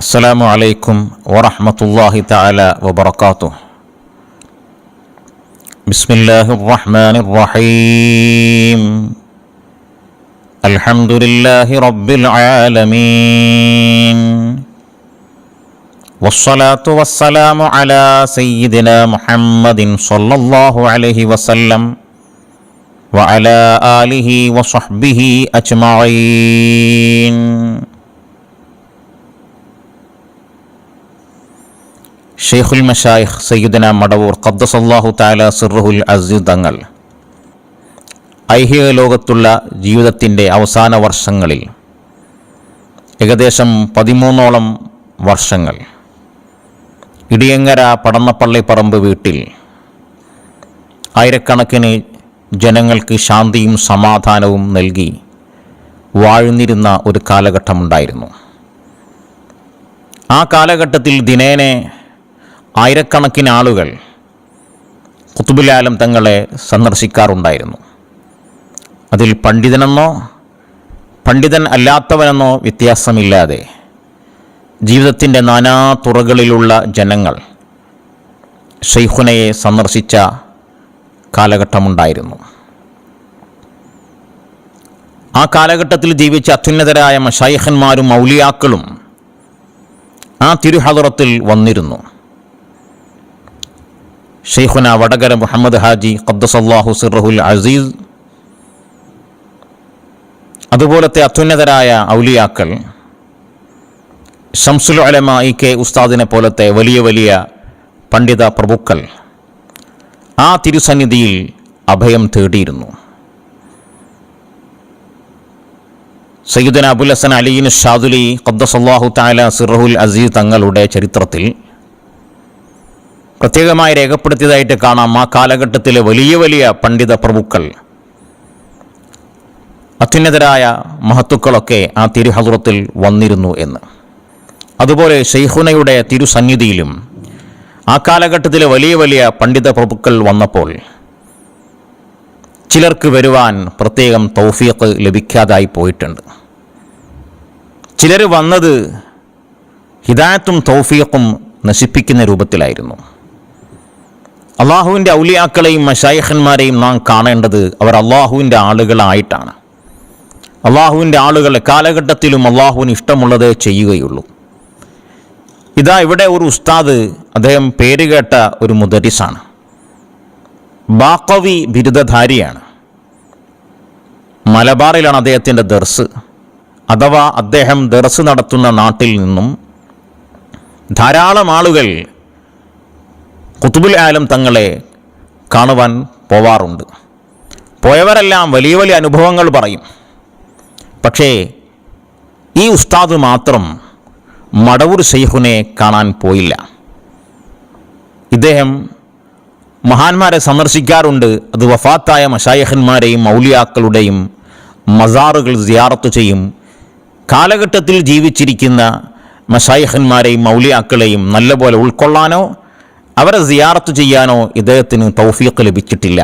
അസ്സലാമു അലൈക്കും വറഹ്മത്തുള്ളാഹി തആല വബറകാതുഹു. ബിസ്മില്ലാഹിർ റഹ്മാനിർ റഹീം. അൽഹംദുലില്ലാഹി റബ്ബിൽ ആലമീൻ. വസ്സലാത്തു വസ്സലാമു അലാ സയ്യിദിനാ മുഹമ്മദിൻ സ്വല്ലല്ലാഹു അലൈഹി വസല്ലം വഅലാ ആലിഹി വസ്വഹ്ബിഹി അജ്മഈൻ. ഷെയ്ഖുൽ മശായിഖ് സയ്യിദുനാ മടവൂർ ഖദ്ദസല്ലാഹു തആല സിർറുൽ അസീസ് തങ്ങൾ ഐഹിക ലോകത്തുള്ള ജീവിതത്തിൻ്റെ അവസാന വർഷങ്ങളിൽ ഏകദേശം 13ഓളം വർഷങ്ങൾ ഇടിയങ്ങര പടന്നപ്പള്ളി പറമ്പ് വീട്ടിൽ ആയിരക്കണക്കിന് ജനങ്ങൾക്ക് ശാന്തിയും സമാധാനവും നൽകി വാഴുന്നിരുന്ന ഒരു കാലഘട്ടമുണ്ടായിരുന്നു. ആ കാലഘട്ടത്തിൽ ദിനേനെ ആയിരക്കണക്കിന് ആളുകൾ ഖുത്ബുൽ ആലം തങ്ങളെ സന്ദർശിക്കാറുണ്ടായിരുന്നു. അതിൽ പണ്ഡിതനെന്നോ പണ്ഡിതൻ അല്ലാത്തവനെന്നോ വ്യത്യാസമില്ലാതെ ജീവിതത്തിൻ്റെ നാനാ തുറകളിലുള്ള ജനങ്ങൾ ഷെയ്ഖുനയെ സന്ദർശിച്ച കാലഘട്ടമുണ്ടായിരുന്നു. ആ കാലഘട്ടത്തിൽ ജീവിച്ച അത്യുന്നതരായ മശായിഖന്മാരും ഔലിയാക്കളും ആ തിരുഹദറത്തിൽ വന്നിരുന്നു. ഷെയ്ഖുന വടകര മുഹമ്മദ് ഹാജി ഖദ്ദസല്ലാഹു സിർറുൽ അസീസ്, അതുപോലത്തെ അത്യുന്നതരായ ഔലിയാക്കൾ, ശംസുൽ ഉലമ കെ ഉസ്താദിനെ പോലത്തെ വലിയ വലിയ പണ്ഡിത പ്രഭുക്കൾ ആ തിരുസന്നിധിയിൽ അഭയം തേടിയിരുന്നു. സയ്യിദുന അബുൽ ഹസൻ അലിയിൻ ഷാദുലി ഖദ്ദസല്ലാഹു തആല സിർറുൽ അസീസ് തങ്ങളുടെ ചരിത്രത്തിൽ പ്രത്യേകമായി രേഖപ്പെടുത്തിയതായിട്ട് കാണാം. ആ കാലഘട്ടത്തിലെ വലിയ വലിയ പണ്ഡിത പ്രഭുക്കൾ, അത്യുന്നതരായ മഹത്തുക്കളൊക്കെ ആ തിരുഹദറത്തിൽ വന്നിരുന്നു എന്ന്. അതുപോലെ ഷെയ്ഖുനയുടെ തിരുസന്നിധിയിലും ആ കാലഘട്ടത്തിലെ വലിയ വലിയ പണ്ഡിത പ്രഭുക്കൾ വന്നപ്പോൾ ചിലർക്ക് വരുവാൻ പ്രത്യേകം തൗഫീഖ് ലഭിക്കാതായി പോയിട്ടുണ്ട്. ചിലർ വന്നത് ഹിദായത്തും തൗഫീഖും നശിപ്പിക്കുന്ന രൂപത്തിലായിരുന്നു. അള്ളാഹുവിൻ്റെ ഔലിയാക്കളെയും മശായിഖന്മാരെയും നാം കാണേണ്ടത് അവർ അള്ളാഹുവിൻ്റെ ആളുകളായിട്ടാണ്. അള്ളാഹുവിൻ്റെ ആളുകൾ കാലഘട്ടത്തിലും അള്ളാഹുവിന് ഇഷ്ടമുള്ളത് ചെയ്യുകയുള്ളൂ. ഇതാ ഇവിടെ ഒരു ഉസ്താദ്, അദ്ദേഹം പേരുകേട്ട ഒരു മുദരിസാണ്, ബാഖവി ബിരുദധാരിയാണ്. മലബാറിലാണ് അദ്ദേഹത്തിൻ്റെ ദർസ്. അഥവാ അദ്ദേഹം ദർസ് നടത്തുന്ന നാട്ടിൽ നിന്നും ധാരാളം ആളുകൾ ഖുത്ബുൽ ആലം തങ്ങളെ കാണുവാൻ പോവാറുണ്ട്. പോയവരെല്ലാം വലിയ വലിയ അനുഭവങ്ങൾ പറയും. പക്ഷേ ഈ ഉസ്താദ് മാത്രം മടവൂർ ഷെയ്ഖുനെ കാണാൻ പോയില്ല. ഇദ്ദേഹം മഹാന്മാരെ സന്ദർശിക്കാറുണ്ട്. അത് വഫാത്തായ മശായിഖന്മാരെയും ഔലിയാക്കളുടെയും മസാറുകൾ സിയാറത്ത് ചെയ്യും. കാലഘട്ടത്തിൽ ജീവിച്ചിരിക്കുന്ന മശായിഖന്മാരെയും ഔലിയാക്കളെയും നല്ലപോലെ ഉൾക്കൊള്ളാനോ അവരെ സിയാറത്ത് ചെയ്യാനോ ഇദ്ദേഹത്തിന് തൗഫീഖ് ലഭിച്ചിട്ടില്ല.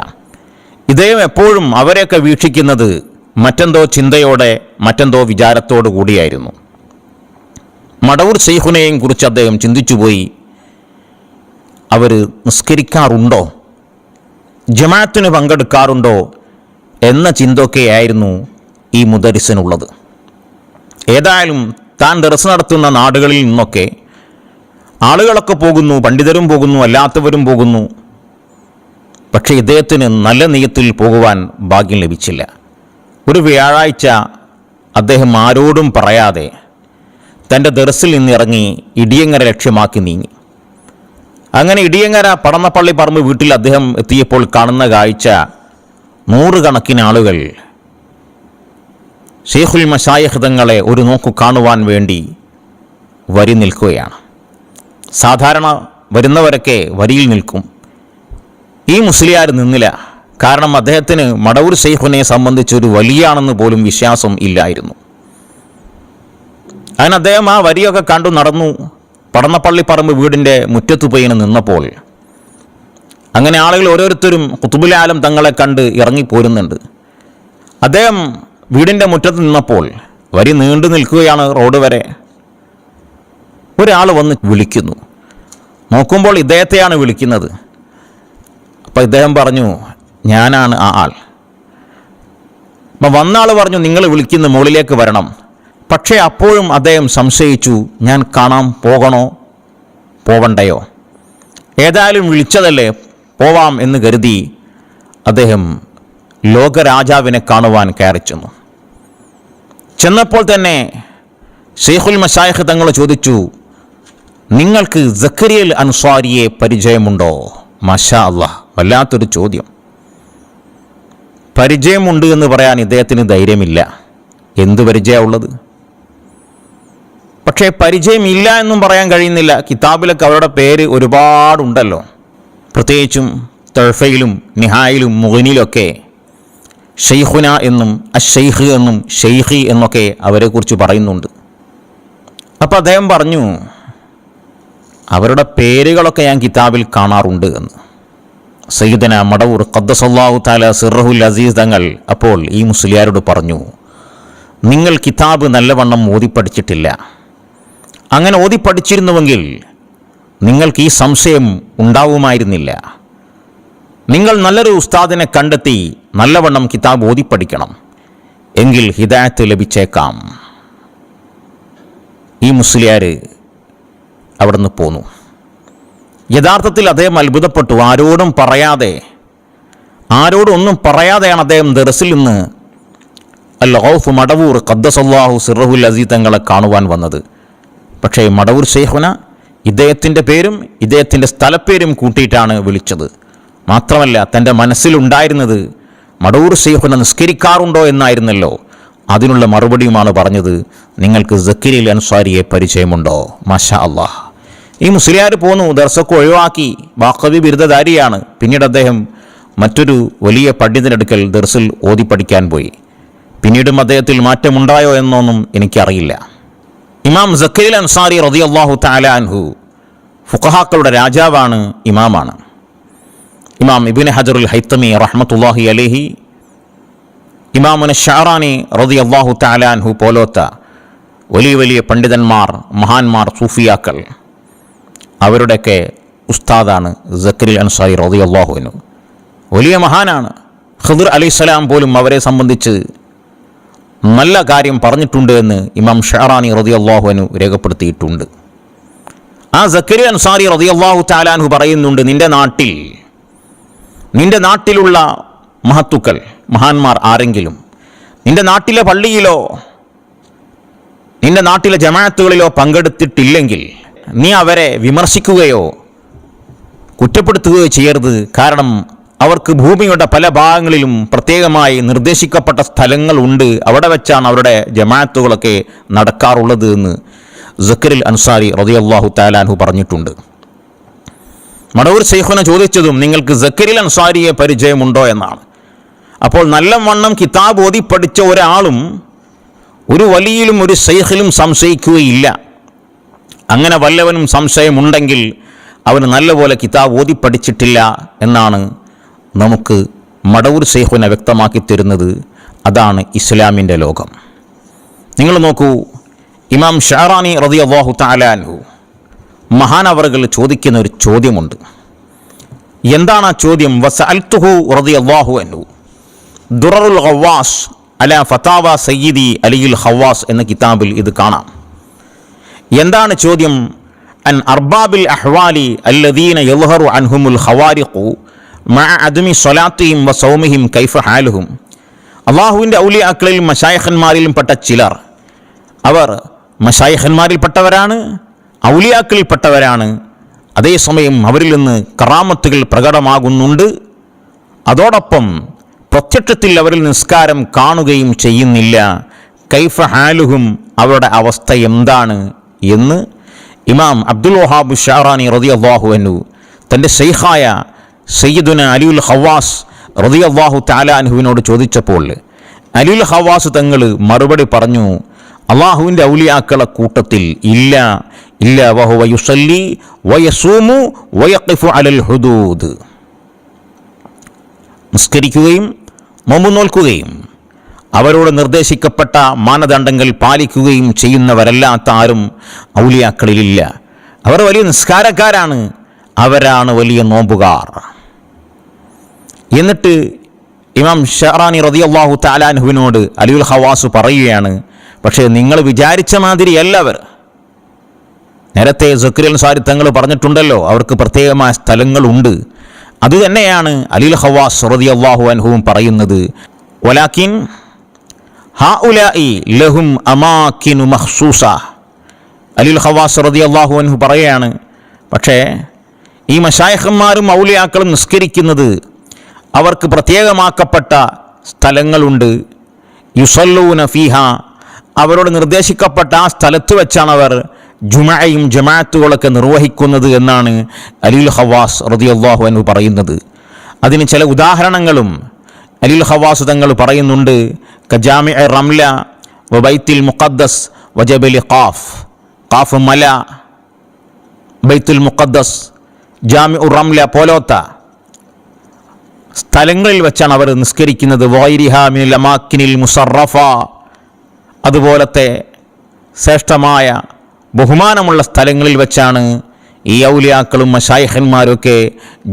ഇദ്ദേഹം എപ്പോഴും അവരെയൊക്കെ വീക്ഷിക്കുന്നത് മറ്റെന്തോ ചിന്തയോടെ, മറ്റെന്തോ വിചാരത്തോടു കൂടിയായിരുന്നു. മടവൂർ ഷെയ്ഖുനെയും കുറിച്ച് അദ്ദേഹം ചിന്തിച്ചുപോയി. അവർ നിസ്കരിക്കാറുണ്ടോ, ജമാഅത്തിന് പങ്കെടുക്കാറുണ്ടോ എന്ന ചിന്തയൊക്കെയായിരുന്നു ഈ മുദരിസിനുള്ളത്. ഏതായാലും താൻ ദർസ് നടത്തുന്ന നാടുകളിൽ നിന്നൊക്കെ ആളുകളൊക്കെ പോകുന്നു, പണ്ഡിതരും പോകുന്നു, അല്ലാത്തവരും പോകുന്നു. പക്ഷേ ഇദ്ദേഹത്തിന് നല്ല നിയത്തിൽ പോകുവാൻ ഭാഗ്യം ലഭിച്ചില്ല. ഒരു വ്യാഴാഴ്ച അദ്ദേഹം ആരോടും പറയാതെ തൻ്റെ ദർസിൽ നിന്നിറങ്ങി ഇടിയങ്ങര ലക്ഷ്യമാക്കി നീങ്ങി. അങ്ങനെ ഇടിയങ്ങര പടന്നപ്പള്ളി പറമ്പ് വീട്ടിൽ അദ്ദേഹം എത്തിയപ്പോൾ കാണുന്ന കാഴ്ച, 100 കണക്കിന് ആളുകൾ ഷെയ്ഖുൽ മശായിഖ് തങ്ങളെ ഒരു നോക്കു കാണുവാൻ വേണ്ടി വരി നിൽക്കുകയാണ്. സാധാരണ വരുന്നവരൊക്കെ വരിയിൽ നിൽക്കും. ഈ മുസ്ലിയാർ നിന്നില്ല. കാരണം അദ്ദേഹത്തിന് മടവൂർ ഷെയ്ഖുനെ സംബന്ധിച്ചൊരു വലിയാണെന്ന് പോലും വിശ്വാസം ഇല്ലായിരുന്നു. അങ്ങനെ അദ്ദേഹം ആ വരിയൊക്കെ കണ്ടു നടന്നു. പടന്നപ്പള്ളി പറമ്പ് വീടിൻ്റെ മുറ്റത്ത് പോയി നിന്നപ്പോൾ അങ്ങനെ ആളുകൾ ഓരോരുത്തരും ഖുത്ബുൽ ആലം തങ്ങളെ കണ്ട് ഇറങ്ങിപ്പോരുന്നുണ്ട്. അദ്ദേഹം വീടിൻ്റെ മുറ്റത്ത് നിന്നപ്പോൾ വരി നീണ്ടു നിൽക്കുകയാണ് റോഡ് വരെ. ഒരാൾ വന്ന് വിളിക്കുന്നു. നോക്കുമ്പോൾ ഇദ്ദേഹത്തെയാണ് വിളിക്കുന്നത്. അപ്പോൾ ഇദ്ദേഹം പറഞ്ഞു, ഞാനാണ് ആ ആൾ. അപ്പം വന്ന ആൾ പറഞ്ഞു, നിങ്ങൾ വിളിക്കുന്ന മുകളിലേക്ക് വരണം. പക്ഷേ അപ്പോഴും അദ്ദേഹം സംശയിച്ചു, ഞാൻ കാണാൻ പോകണോ പോവണ്ടയോ? ഏതായാലും വിളിച്ചതല്ലേ, പോവാം എന്ന് കരുതി അദ്ദേഹം ലോകരാജാവിനെ കാണുവാൻ കയറി ചെന്നു. ചെന്നപ്പോൾ തന്നെ ശൈഖുൽ മശായിഖ് തങ്ങൾ ചോദിച്ചു, നിങ്ങൾക്ക് സക്കരിയൽ അൻസാരിയെ പരിചയമുണ്ടോ? മാഷാ അല്ലാഹ്, വല്ലാത്തൊരു ചോദ്യം. പരിചയമുണ്ട് എന്ന് പറയാൻ ഇദ്ദേഹത്തിന് ധൈര്യമില്ല. എന്ത് പരിചയമുള്ളത്? പക്ഷേ പരിചയമില്ല എന്നും പറയാൻ കഴിയുന്നില്ല. കിതാബിലൊക്കെ അവരുടെ പേര് ഒരുപാടുണ്ടല്ലോ. പ്രത്യേകിച്ചും തഴ്ഫയിലും നിഹായിലും മുഗനിലൊക്കെ ഷെയ്ഖുന എന്നും അഷെയ്ഖ് എന്നും ഷെയ്ഖി എന്നൊക്കെ അവരെക്കുറിച്ച് പറയുന്നുണ്ട്. അപ്പോൾ അദ്ദേഹം പറഞ്ഞു, അവരുടെ പേരുകളൊക്കെ ഞാൻ കിതാബിൽ കാണാറുണ്ട് എന്ന്. സയ്യിദന മടവൂർ ഖദ്ദസല്ലാഹു തആല സിർറുൽ അസീസ് തങ്ങൾ അപ്പോൾ ഈ മുസ്ലിയാരോട് പറഞ്ഞു, നിങ്ങൾ കിതാബ് നല്ലവണ്ണം ഓതിപ്പഠിച്ചിട്ടില്ല. അങ്ങനെ ഓതിപ്പഠിച്ചിരുന്നുവെങ്കിൽ നിങ്ങൾക്ക് ഈ സംശയം ഉണ്ടാവുമായിരുന്നില്ല. നിങ്ങൾ നല്ലൊരു ഉസ്താദിനെ കണ്ടെത്തി നല്ലവണ്ണം കിതാബ് ഓതിപ്പഠിക്കണം, എങ്കിൽ ഹിദായത്ത് ലഭിച്ചേക്കാം. ഈ മുസ്ലിയാർ അവിടുന്ന് പോന്നു. യഥാർത്ഥത്തിൽ അദ്ദേഹം അത്ഭുതപ്പെട്ടു. ആരോടൊന്നും പറയാതെയാണ് അദ്ദേഹം ദർസിൽ നിന്ന് അൽ ഗൗഫ് മടവൂർ ഖദ്ദസല്ലാഹു സിർറുൽ അസീസ് തങ്ങളെ കാണുവാൻ വന്നത്. പക്ഷേ മടവൂർ ശൈഖുന ഇദ്ദേഹത്തിൻ്റെ പേരും ഇദ്ദേഹത്തിൻ്റെ സ്ഥലപ്പേരും കൂട്ടിയിട്ടാണ് വിളിച്ചത്. മാത്രമല്ല, തൻ്റെ മനസ്സിലുണ്ടായിരുന്നത് മടവൂർ ശൈഖുന നിസ്കരിക്കാറുണ്ടോ എന്നായിരുന്നല്ലോ. അതിനുള്ള മറുപടിയുമാണ് പറഞ്ഞത്, നിങ്ങൾക്ക് സക്കരിയൽ അൻസാരിയെ പരിചയമുണ്ടോ? മാഷാ അല്ലാഹ്. ഈ മുസ്ലിയാർ പോന്നു, ദർസൊക്കെ ഒഴിവാക്കി. ബാഖവി ബിരുദധാരിയാണ്. പിന്നീട് അദ്ദേഹം മറ്റൊരു വലിയ പണ്ഡിതനെടുക്കൽ ദർസിൽ ഓതി പഠിക്കാൻ പോയി. പിന്നീടും അദ്ദേഹത്തിൽ മാറ്റമുണ്ടായോ എന്നൊന്നും എനിക്കറിയില്ല. ഇമാം സക്കരിയൽ അൻസാരി റളിയല്ലാഹു തആല അൻഹു ഫുഖഹാക്കളുടെ രാജാവാണ്, ഇമാമാണ്. ഇമാം ഇബ്നു ഹജറുൽ ഹൈത്തമി റഹ്മത്തുള്ളാഹി അലൈഹി, ഇമാമുന ഷഅറാനി റളിയല്ലാഹു തആല അൻഹു പോലത്തെ വലിയ വലിയ പണ്ഡിതന്മാർ, മഹാന്മാർ, സൂഫിയാക്കൾ, അവരുടെയൊക്കെ ഉസ്താദാണ് സക്കരിയൽ അൻസാരി റളിയല്ലാഹു അൻഹു. വലിയ മഹാനാണ്. ഖിദ്ർ അലൈഹിസ്സലാം പോലും അവരെ സംബന്ധിച്ച് നല്ല കാര്യം പറഞ്ഞിട്ടുണ്ട് എന്ന് ഇമാം ഷഅറാനി റളിയല്ലാഹു അൻഹു രേഖപ്പെടുത്തിയിട്ടുണ്ട്. ആ സക്കരിയ അൻസാരി റളിയല്ലാഹു തആല അൻഹു പറയുന്നുണ്ട്, നിന്റെ നാട്ടിലുള്ള മഹത്തുക്കൾ, മഹാന്മാർ ആരെങ്കിലും നിന്റെ നാട്ടിലെ പള്ളിയിലോ നിന്റെ നാട്ടിലെ ജമാഅത്തുകളിലോ പങ്കെടുത്തിട്ടില്ലെങ്കിൽ നീ അവരെ വിമർശിക്കുകയോ കുറ്റപ്പെടുത്തുകയോ ചെയ്യരുത്. കാരണം അവർക്ക് ഭൂമിയുടെ പല ഭാഗങ്ങളിലും പ്രത്യേകമായി നിർദ്ദേശിക്കപ്പെട്ട സ്ഥലങ്ങളുണ്ട്. അവിടെ വെച്ചാണ് അവരുടെ ജമാഅത്തുകളൊക്കെ നടക്കാറുള്ളത് എന്ന് സക്കരിയൽ അൻസാരി റളിയല്ലാഹു തആല അൻഹു പറഞ്ഞിട്ടുണ്ട്. മടവൂർ ശൈഖുന ചോദിച്ചതും നിങ്ങൾക്ക് സക്കരിയൽ അൻസാരിയെ പരിചയമുണ്ടോ എന്നാണ്. അപ്പോൾ നല്ലവണ്ണം കിതാബ് ഓതി പഠിച്ച ഒരാളും ഒരു വലിയിലും ഒരു ശൈഖിലും സംശയിക്കുകയില്ല. അങ്ങനെ വല്ലവനും സംശയമുണ്ടെങ്കിൽ അവന് നല്ലപോലെ കിതാബ് ഓതി പഠിച്ചിട്ടില്ല എന്നാണ് നമുക്ക് മടവൂർ ശൈഖുന വ്യക്തമാക്കി തരുന്നത്. അതാണ് ഇസ്ലാമിൻ്റെ ലോകം. നിങ്ങൾ നോക്കൂ, ഇമാം ഷഅറാനി റളിയല്ലാഹു തആല അൻഹു മഹാനവറുകൾ ചോദിക്കുന്ന ഒരു ചോദ്യമുണ്ട്. എന്താണ് ആ ചോദ്യം? വസഅൽതുഹു റളിയല്ലാഹു അൻഹു ദുററുൽ ഖവാസ് അലാ ഫതാവ സയ്യിദി അലിയുൽ ഖവാസ് എന്ന കിതാബിൽ ഇത് കാണാം. എന്താണ് ചോദ്യം? അൻ അർബാബിൽ അഹ്വാലി അല്ലദീന യൽഹറു അൻഹുമുൽ ഖവാരിഖു മഅ അദ്മി സ്വലാത്തിഹിം വസൗമിഹിം കൈഫ ഹാലുഹും. അല്ലാഹുവിൻ്റെ ഔലിയാക്കളിലും മശായിഖന്മാരിലും പെട്ട ചിലർ, അവർ മശായിഖന്മാരിൽപ്പെട്ടവരാണ്, ഔലിയാക്കളിൽപ്പെട്ടവരാണ്. അതേസമയം അവരിൽ നിന്ന് കറാമത്തുകൾ പ്രകടമാകുന്നുണ്ട്. അതോടൊപ്പം പ്രത്യക്ഷത്തിൽ അവരിൽ നിസ്കാരം കാണുകയും ചെയ്യുന്നില്ല. കൈഫ ഹാലുഹും, അവരുടെ അവസ്ഥ എന്താണ് എന്ന് ഇമാം അബ്ദുൽ വഹാബ് ഷഅറാനി റളിയല്ലാഹു അൻഹു തൻ്റെ ശൈഖായ സയ്യിദുന അലിയുൽ ഖവാസ് റളിയല്ലാഹു തആല അൻഹുവിനോട് ചോദിച്ചപ്പോൾ അലിയുൽ ഖവാസ് തങ്ങൾ മറുപടി പറഞ്ഞു, അള്ളാഹുവിൻ്റെ ഔലിയാക്കളെ കൂട്ടത്തിൽ ഇല്ല വഹുവ യുസല്ലി വയസൂമു വയഖിഫു അലൽ ഹുദൂദ്. നിസ്കരിക്കുകയും നോമ്പ് നോൽക്കുകയും അവരോട് നിർദ്ദേശിക്കപ്പെട്ട മാനദണ്ഡങ്ങൾ പാലിക്കുകയും ചെയ്യുന്നവരല്ലാത്ത ആരും ഔലിയാക്കളിലില്ല. അവർ വലിയ നിസ്കാരക്കാരാണ്, അവരാണ് വലിയ നോമ്പുകാർ. എന്നിട്ട് ഇമാം ഷഅറാനി റളിയല്ലാഹു തആല അൻഹുവിനോട് അലിയുൽ ഖവാസ് പറയുകയാണ്, പക്ഷേ നിങ്ങൾ വിചാരിച്ച മാതിരിയല്ല അവർ. നേരത്തെ സക്കരിയ അൻസാരി തങ്ങൾ പറഞ്ഞിട്ടുണ്ടല്ലോ, അവർക്ക് പ്രത്യേകമായ സ്ഥലങ്ങളുണ്ട്. അതുതന്നെയാണ് അലിയുൽ ഖവാസ് റളിയല്ലാഹു അൻഹുവും പറയുന്നത്. വലാകിൻ ഹഉലാഇ ലഹും അമാകിനു മഖ്സൂസ. അലിയുൽ ഖവാസ് റളിയല്ലാഹു അൻഹു പറയുകയാണ്, പക്ഷേ ഈ മശായിഖന്മാരും ഔലിയാക്കളും നിസ്കരിക്കുന്നത് അവർക്ക് പ്രത്യേകമാക്കപ്പെട്ട സ്ഥലങ്ങളുണ്ട്. യുസല്ലൂന ഫീഹ, അവരോട് നിർദ്ദേശിക്കപ്പെട്ട ആ സ്ഥലത്ത് വെച്ചാണ് അവർ ജുമഅയും ജമാഅത്തുകളൊക്കെ നിർവഹിക്കുന്നത് എന്നാണ് അലിയുൽ ഖവാസ് റളിയല്ലാഹു അൻഹു പറയുന്നത്. അതിന് ചില ഉദാഹരണങ്ങളും അലിയുൽ ഖവാസ് തങ്ങൾ പറയുന്നുണ്ട്. കജാമിഅ റംല വബൈത്തുൽ മുഖദ്ദസ് വജബൽ ഖാഫ്. ഖാഫ് മല, ബൈത്തുൽ മുഖദ്ദസ്, ജാമിഉ റംല പോലോത്ത സ്ഥലങ്ങളിൽ വെച്ചാണ് അവർ നിസ്കരിക്കുന്നത്. വൈരിഹ മിനൽ അമാക്കിനിൽ മുസറഫ, അതുപോലത്തെ ശ്രേഷ്ഠമായ ബഹുമാനമുള്ള സ്ഥലങ്ങളിൽ വെച്ചാണ് ഈ ഔലിയാക്കളും മശായിഖന്മാരും ഒക്കെ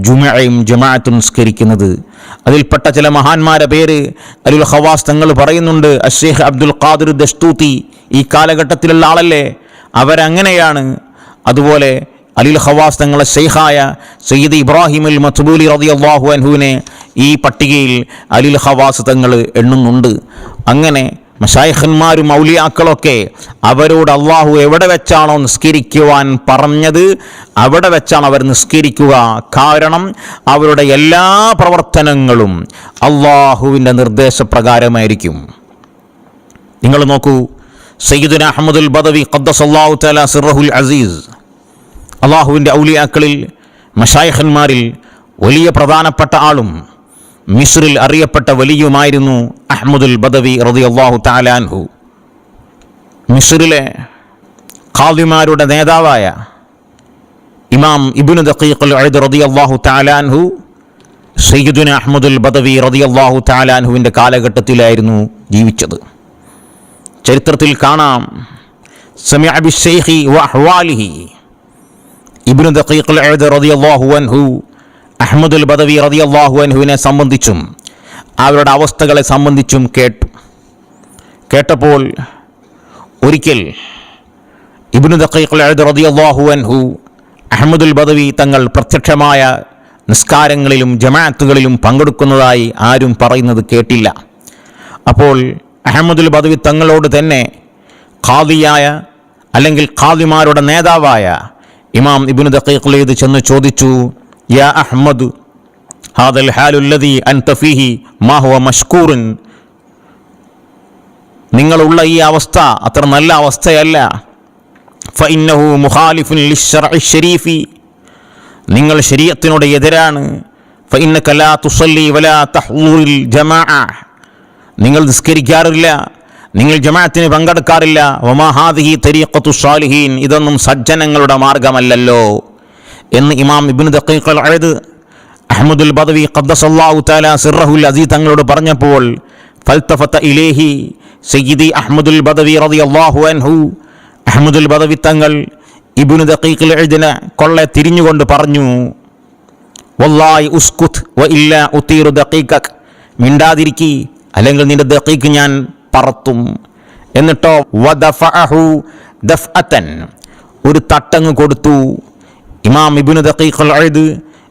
ജുമഅയും ജമാഅത്തും നിസ്കരിക്കുന്നത്. അതിൽപ്പെട്ട ചില മഹാന്മാരുടെ പേര് അലിയുൽ ഖവാസ് തങ്ങൾ പറയുന്നുണ്ട്. അഷ്ശൈഖ് അബ്ദുൽ ഖാദിർ ദസ്തൂത്തി ഈ കാലഘട്ടത്തിലുള്ള ആളല്ലേ, അവരങ്ങനെയാണ്. അതുപോലെ അലിയുൽ ഖവാസ് തങ്ങളെ ശൈഖായ സയ്യിദ് ഇബ്രാഹിം അൽ മത്ബൂലി റളിയല്ലാഹു അൻഹുവിനെ ഈ പട്ടികയിൽ അലിയുൽ ഖവാസ് തങ്ങൾ എണ്ണുന്നുണ്ട്. അങ്ങനെ മശായിഖന്മാരും ഔലിയാക്കളൊക്കെ അവരോട് അള്ളാഹു എവിടെ വെച്ചാണോ നിസ്കരിക്കുവാൻ പറഞ്ഞത് അവിടെ വെച്ചാണ് അവർ നിസ്കരിക്കുക. കാരണം അവരുടെ എല്ലാ പ്രവർത്തനങ്ങളും അള്ളാഹുവിൻ്റെ നിർദ്ദേശപ്രകാരമായിരിക്കും. നിങ്ങൾ നോക്കൂ, സയ്യിദുന അഹ്മദുൽ ബദവി ഖദ്ദസല്ലാഹു തആല സിർറഹുൽ അസീസ്, അള്ളാഹുവിൻ്റെ ഔലിയാക്കളിൽ മശായിഖന്മാരിൽ വലിയ പ്രധാനപ്പെട്ട ആളും മിസ്രിൽ അറിയപ്പെട്ട വലിയുമായിരുന്നു അഹ്മദുൽ ബദവി റളിയല്ലാഹു തആല അൻഹു. മിസ്രിലെ ഖാദിമാരുടെ നേതാവായ ഇമാം ഇബ്നു ദഖീഖുൽ ഉദ് റളിയല്ലാഹു തആല അൻഹു സയ്യിദുന അഹ്മദുൽ ബദവി റളിയല്ലാഹു തആല അൻഹുവിൻ്റെ കാലഘട്ടത്തിലായിരുന്നു ജീവിച്ചത്. ചരിത്രത്തിൽ കാണാം, സമിഅ ബിശ്ശൈഖി വഅഹ്വാലിഹി. ഇബ്നു ദഖീഖുൽ ഉദ് റളിയല്ലാഹു അൻഹു അഹ്മദുൽ ബദവി റളിയല്ലാഹു അൻഹുവിനെ സംബന്ധിച്ചും അവരുടെ അവസ്ഥകളെ സംബന്ധിച്ചും കേട്ടപ്പോൾ ഒരിക്കൽ ഇബ്നു ദഖീഖുൽ ഉദ് റളിയല്ലാഹു അൻഹു അഹ്മദുൽ ബദവി തങ്ങൾ പ്രത്യക്ഷമായ നിസ്കാരങ്ങളിലും ജമാഅത്തുകളിലും പങ്കെടുക്കുന്നതായി ആരും പറയുന്നത് കേട്ടില്ല. അപ്പോൾ അഹ്മദുൽ ബദവി തങ്ങളോട് തന്നെ ഖാദിയായ അല്ലെങ്കിൽ ഖാദിമാരുടെ നേതാവായ ഇമാം ഇബ്നു ദഖീഖുൽ ഉദ് ചെന്ന് ചോദിച്ചു, യാ അഹ്മദ്, ഹാദൽ ഹാലുല്ലദീ അൻത ഫീഹി മാ ഹുവ മഷ്കൂറുൻ. നിങ്ങളുള്ള ഈ അവസ്ഥ അത്ര നല്ല അവസ്ഥയല്ല. ഫഇന്നഹു മുഖാലിഫുൻ ലിശ്ശർഇ ശരീഫി, നിങ്ങൾ ശരീഅത്തിനോട് എതിരാണ്. ഫഇന്നക ലാ തുസല്ലി വലാ തഹ്ദുറുൽ ജമാഅ, നിങ്ങൾ നിസ്കരിക്കാറില്ല, നിങ്ങൾ ജമാഅത്തിന് പങ്കെടുക്കാറില്ല. വമാ ഹാദിഹി തരീഖത്തു സ്വാലിഹീൻ, ഇതൊന്നും സജ്ജനങ്ങളുടെ മാർഗമല്ലല്ലോ എന്ന് ഇമാം ഇബ്നു ദഖീഖുൽ ഉദ് അഹ്മദുൽ ബദവി ഖദ്ദസല്ലാഹു തആല സിർറഹുൽ അസീസ് തങ്ങളോട് പറഞ്ഞപ്പോൾ ഫൽതഫത ഇലൈഹി സയ്യിദി അഹ്മദുൽ ബദവി റളിയല്ലാഹു അൻഹു, അഹ്മദുൽ ബദവി തങ്ങൾ ഇബ്നു ദഖീഖുൽ ഉദ്നെ കൊള്ളെ തിരിഞ്ഞുകൊണ്ട് പറഞ്ഞു, വല്ലാഹി ഉസ്കുത് വഇല്ലാ ഉതീറു ദഖീഖക്, മിണ്ടാതിരിക്കി അല്ലെങ്കിൽ നിന്റെ ദഖീഖ് ഞാൻ പറത്തും. എന്നിട്ടോ വദഫഅഹു ദഫഅതൻ, ഒരു തട്ടങ്ങ് കൊടുത്തു. ഇമാം ഇബ്നു ദഖീഖുൽ ഉദ്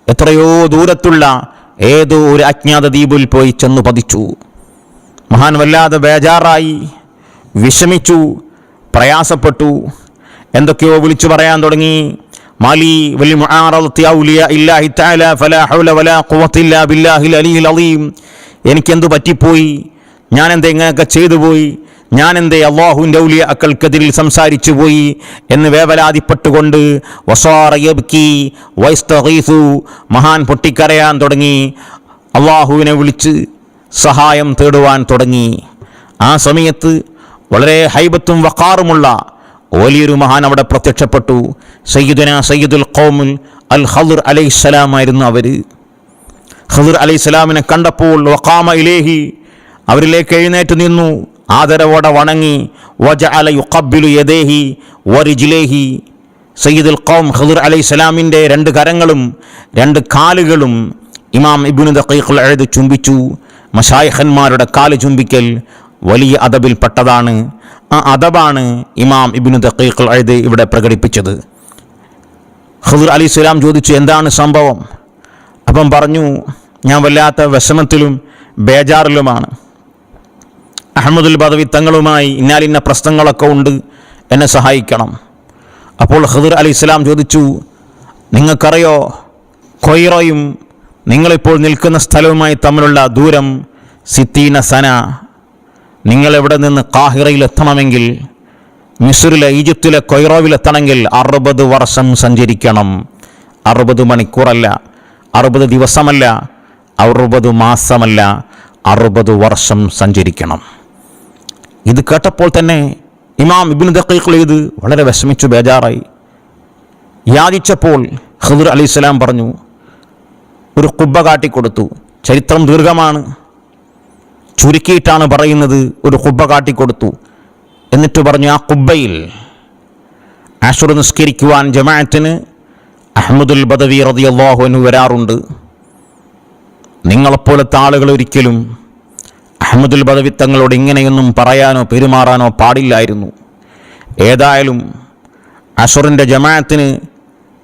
എത്രയോ ദൂരത്തുള്ള ഏതോ ഒരു അജ്ഞാത ദ്വീപിൽ പോയി ചെന്നു പതിച്ചു. മഹാൻ വല്ലാതെ ബേജാറായി, വിഷമിച്ചു, പ്രയാസപ്പെട്ടു. എന്തൊക്കെയോ വിളിച്ചു പറയാൻ തുടങ്ങി. മാലി വലി മുആറദത്തി ഔലിയാ ഇല്ലാഹി തആല ഫലാ ഹൗല വലാ ഖുവത ഇല്ലാ ബില്ലാഹിൽ അലിയിൽ അളീം, എനിക്കെന്തു പറ്റിപ്പോയി, ഞാൻ എന്തേ ഇങ്ങനെയൊക്കെ ചെയ്തു പോയി, ഞാൻ എന്തേ അള്ളാഹുവിൻ്റെ ഔലിയാക്കൾക്കെതിരിൽ സംസാരിച്ചു പോയി എന്ന് വേവലാതിപ്പെട്ടുകൊണ്ട് വസാറ യബ്കി വയസ്തഗീസു, മഹാൻ പൊട്ടിക്കരയാൻ തുടങ്ങി, അള്ളാഹുവിനെ വിളിച്ച് സഹായം തേടുവാൻ തുടങ്ങി. ആ സമയത്ത് വളരെ ഹൈബത്തും വഖാറുമുള്ള വലിയൊരു മഹാൻ അവിടെ പ്രത്യക്ഷപ്പെട്ടു. സയ്യിദുൽ ഖൗമുൽ അൽ ഖദ്ർ അലൈഹിസ്സലാം ആയിരുന്നു അവർ. ഖദ്ർ അലൈഹിസ്സലാമിനെ കണ്ടപ്പോൾ വഖാമ ഇലൈഹി, അവരിലേക്ക് എഴുന്നേറ്റ് നിന്നു, ആദരവോടെ വണങ്ങി. വജഅല യുഖബ്ബിലു യദൈഹി വരിജ്ലൈഹി, സയ്യിദുൽ ഖൗം ഖിദ്ർ അലൈഹിസ്സലാമിൻ്റെ 2 കരങ്ങളും 2 കാലുകളും ഇമാം ഇബ്നു ദഖീഖുൽ ഈദ് ചുംബിച്ചു. മശായിഖന്മാരുടെ കാല് ചുംബിക്കൽ വലിയ അദബിൽപ്പെട്ടതാണ്. ആ അദബാണ് ഇമാം ഇബ്നു ദഖീഖുൽ ഈദ് ഇവിടെ പ്രകടിപ്പിച്ചത്. ഖിദ്ർ അലൈഹിസ്സലാം ചോദിച്ചു, എന്താണ് സംഭവം? അപ്പം പറഞ്ഞു, ഞാൻ വല്ലാത്ത വിഷമത്തിലും ബേജാറിലുമാണ്. അഹ്മദുൽ ബദവി തങ്ങളുമായി ഇന്നാലിന്ന പ്രശ്നങ്ങളൊക്കെ ഉണ്ട്, എന്നെ സഹായിക്കണം. അപ്പോൾ ഖിദ്ർ അലൈഹിസ്സലാം ചോദിച്ചു, നിങ്ങൾക്കറിയോ കൊയ്റോയും നിങ്ങളിപ്പോൾ നിൽക്കുന്ന സ്ഥലവുമായി തമ്മിലുള്ള ദൂരം 60 സന. നിങ്ങളെവിടെ നിന്ന് കാഹിറയിലെത്തണമെങ്കിൽ, മിസ്രിലെ ഈജിപ്തിലെ കൊയ്റോവിലെത്തണമെങ്കിൽ 60 വർഷം സഞ്ചരിക്കണം. 60 മണിക്കൂറല്ല, 60 ദിവസമല്ല, 60 മാസമല്ല, 60 വർഷം സഞ്ചരിക്കണം. ഇത് കേട്ടപ്പോൾ തന്നെ ഇമാം ഇബ്നു ദഖീഖുൽ ഈദ് വളരെ വിഷമിച്ചു, ബേജാറായി. യാചിച്ചപ്പോൾ ഖിദ്ർ അലൈഹിസ്സലാം പറഞ്ഞു, ഒരു ഖുബ്ബ കാട്ടിക്കൊടുത്തു. ചരിത്രം ദീർഘമാണ്, ചുരുക്കിയിട്ടാണ് പറയുന്നത്. ഒരു ഖുബ്ബ കാട്ടിക്കൊടുത്തു. എന്നിട്ട് പറഞ്ഞു, ആ ഖുബ്ബയിൽ അശ്ർ നിസ്കരിക്കുവാൻ ജമാഅത്തിന് അഹ്മദുൽ ബദവി റളിയല്ലാഹു അൻഹു വരാറുണ്ട്. നിങ്ങളെപ്പോലത്തെ ആളുകൾ ഒരിക്കലും അഹ്മദുൽ ബദവി തങ്ങളോട് ഇങ്ങനെയൊന്നും പറയാനോ പെരുമാറാനോ പാടില്ലായിരുന്നു. ഏതായാലും അശ്റിൻ്റെ ജമാഅത്തിന്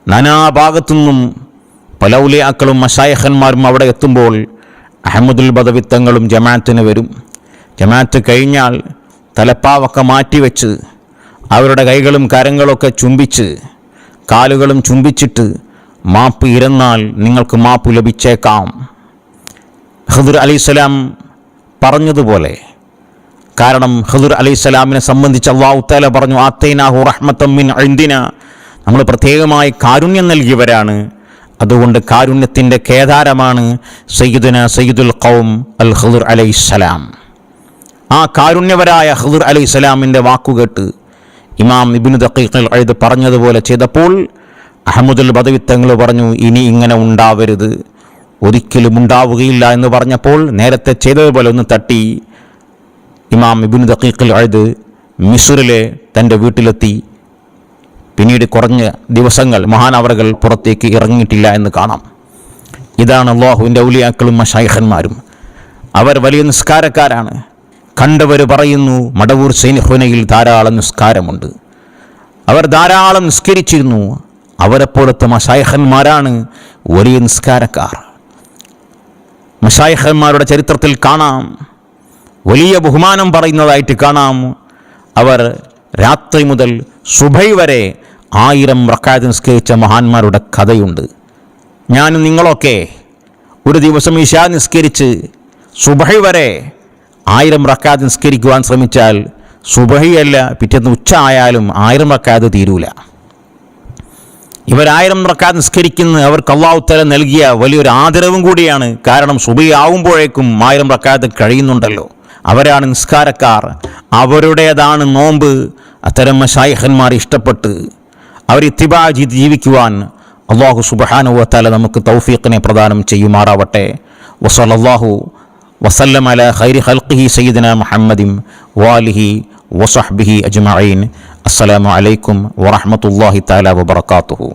നാനാഭാഗത്തു നിന്നും പല ഉലയാക്കളും മശായിഖന്മാരും അവിടെ എത്തുമ്പോൾ അഹ്മദുൽ ബദവി തങ്ങളും ജമാഅത്തിന് വരും. ജമാഅത്ത് കഴിഞ്ഞാൽ തലപ്പാവൊക്കെ മാറ്റിവെച്ച് അവരുടെ കൈകളും കരങ്ങളൊക്കെ ചുംബിച്ച് കാലുകളും ചുംബിച്ചിട്ട് മാപ്പ് ഇരുന്നാൽ നിങ്ങൾക്ക് മാപ്പ് ലഭിച്ചേക്കാം. ഖിദ്ർ അലൈഹിസ്സലാം പറഞ്ഞതുപോലെ. കാരണം ഖിദ്ർ അലൈഹിസ്സലാമിനെ സംബന്ധിച്ച് അല്ലാഹു തആല പറഞ്ഞു, ആതൈനാഹു റഹ്മത്തൻ മിൻ ഇൻദിന, നമ്മൾ പ്രത്യേകമായി കാരുണ്യം നൽകിയവരാണ്. അതുകൊണ്ട് കാരുണ്യത്തിൻ്റെ കേദാരമാണ് സയ്യിദുൽ ഖൗം അൽ ഖിദ്ർ അലൈഹിസ്സലാം. ആ കാരുണ്യവരായ ഖിദ്ർ അലൈഹിസ്സലാമിൻ്റെ വാക്കുകേട്ട് ഇമാം ഇബ്നു ദഖീഖുൽ ഈദ് പറഞ്ഞതുപോലെ ചെയ്തപ്പോൾ അഹ്മദുൽ ബദവി തങ്ങൾ പറഞ്ഞു, ഇനി ഇങ്ങനെ ഉണ്ടാവരുത്, ഒരിക്കലും ഉണ്ടാവുകയില്ല എന്ന് പറഞ്ഞപ്പോൾ നേരത്തെ ചെയ്തതുപോലെ ഒന്ന് തട്ടി ഇമാം ഇബ്നു ദഖീഖുൽ ഈദ് മിസ്റിലെ തൻ്റെ വീട്ടിലെത്തി. പിന്നീട് കുറഞ്ഞ ദിവസങ്ങൾ മഹാനവറുകൾ പുറത്തേക്ക് ഇറങ്ങിയിട്ടില്ല എന്ന് കാണാം. ഇതാണ് അല്ലാഹുവിൻ്റെ ഔലിയാക്കളും മശായിഖന്മാരും. അവർ വലിയ നിസ്കാരക്കാരാണ്. കണ്ടവർ പറയുന്നു, മടവൂർ സൈനിഹുനയിൽ ധാരാളം നിസ്കാരമുണ്ട്. അവർ ധാരാളം നിസ്കരിച്ചിരുന്നു. അവരെപ്പോലത്തെ മശായിഖന്മാരാണ് വലിയ നിസ്കാരക്കാർ. മശായിഖന്മാരുടെ ചരിത്രത്തിൽ കാണാം, വലിയ ബഹുമാനം പറയുന്നതായിട്ട് കാണാം. അവർ രാത്രി മുതൽ സുബഹി വരെ 1000 റക്അത്ത് നിസ്കരിച്ച മഹാന്മാരുടെ കഥയുണ്ട്. ഞാനും നിങ്ങളൊക്കെ ഒരു ദിവസം ഇശാ നിസ്കരിച്ച് സുബഹി വരെ 1000 റക്അത്ത് നിസ്കരിക്കുവാൻ ശ്രമിച്ചാൽ സുബഹിയല്ല, പിറ്റേന്ന് ഉച്ച ആയാലും 1000 റക്അത്ത് തീരൂല. ഇവർ 1000 റക്അത്ത് നിസ്കരിക്കുന്നത് അവർക്ക് അല്ലാഹു തആല നൽകിയ വലിയൊരു ആദരവും കൂടിയാണ്. കാരണം സുബഹി ആവുമ്പോഴേക്കും 1000 റക്അത്ത് കഴിയുന്നുണ്ടല്ലോ. അവരാണ് നിസ്കാരക്കാർ, അവരുടേതാണ് നോമ്പ്. അത്തരം മശായിഖന്മാർ ഇഷ്ടപ്പെട്ട് അവർ ഇത്തിബാ ചെയ്ത് ജീവിക്കുവാൻ അല്ലാഹു സുബ്ഹാനഹു വ തആല നമുക്ക് തൗഫീഖിനെ പ്രദാനം ചെയ്യുമാറാവട്ടെ. വസല്ലല്ലാഹു വസല്ലം അലാ ഖൈരി ഖൽഖിഹി സയ്യിദിനാ മുഹമ്മദിൻ വാലിഹി വസഹ്ബിഹി അജ്മഈൻ. അസ്സലാമു അലൈക്കും വറഹ്മത്തുള്ളാഹി തആല വബറകാതുഹു.